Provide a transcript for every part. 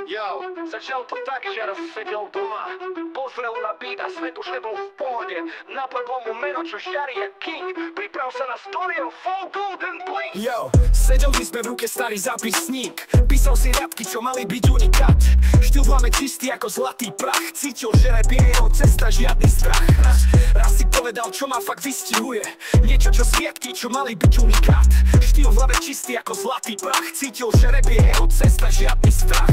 Jo, začal to tak, že raz sedel doma, pozrel na beat a svet už nebol v pohode. Napadlo mu meno, čo šarí je king, priprav sa na story o Full Golden Blink. Yo, sedeli sme v ruke starý zápisník, písal si riadky, čo mali byť unikát. Štýl máme čistý ako zlatý prach, cítil, že rap je jeho cesta, žiadny strach. Raz si povedal, čo ma fakt vystihuje, niečo čo sviatky, čo mali byť unikát. Štýl v hlave čistý ako zlatý prach, cítil, že rap je jeho cesta, žiadny strach.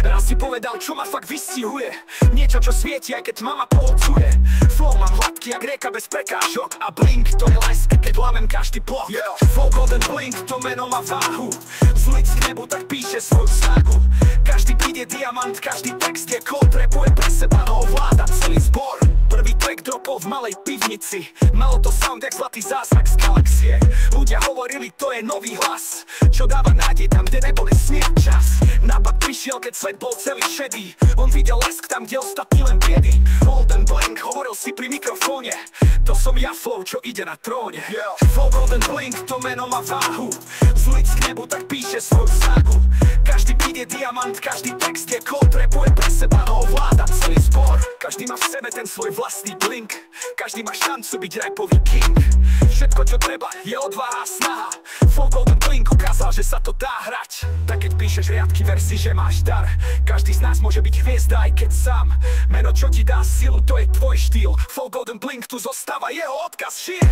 Raz si povedal, čo ma fakt vystihuje, niečo čo svieti, aj keď mama pohocuje. Flow mám hladký jak rieka bez prekážok a blink to je láska, keď lámem každý blok. Full Golden Blink, to meno má váhu, z ulic k nebu tak píše svoju ságu. Každý beat je diamant, každý text je kód, rapuje pre seba, no ovláda celý zbor. Prvý track dropol v malej pivnici, malo to sound jak zlatý zázrak z galaxie. Ľudia hovorili, to je nový hlas, čo dáva nádej tam, kde nebol smiech čas. Nápad prišiel, keď svet bol celý šedý, on videl lesk tam, kde ostatní len biedy. Golden Blink, hovoril si pri mikrofóne, to som ja flow, čo ide na tróne. Full Golden Blink, to meno má váhu, z ulic k nebu tak píše svoju ságu. Každý beat je diamant, každý text je kód, rapuje pre seba, no ovláda celý zbor. Každý má v sebe ten svoj vlastný blink, každý má šancu byť rapový king. Všetko čo treba je odvaha a snaha, Full Golden Blink ukázal, že sa to dá hrať. Tak keď píšeš riadky versi, že máš dar, každý z nás môže byť hviezda, aj keď sám. Meno čo ti dá silu, to je tvoj štýl, Full Golden Blink tu zostáva, jeho odkaz žije.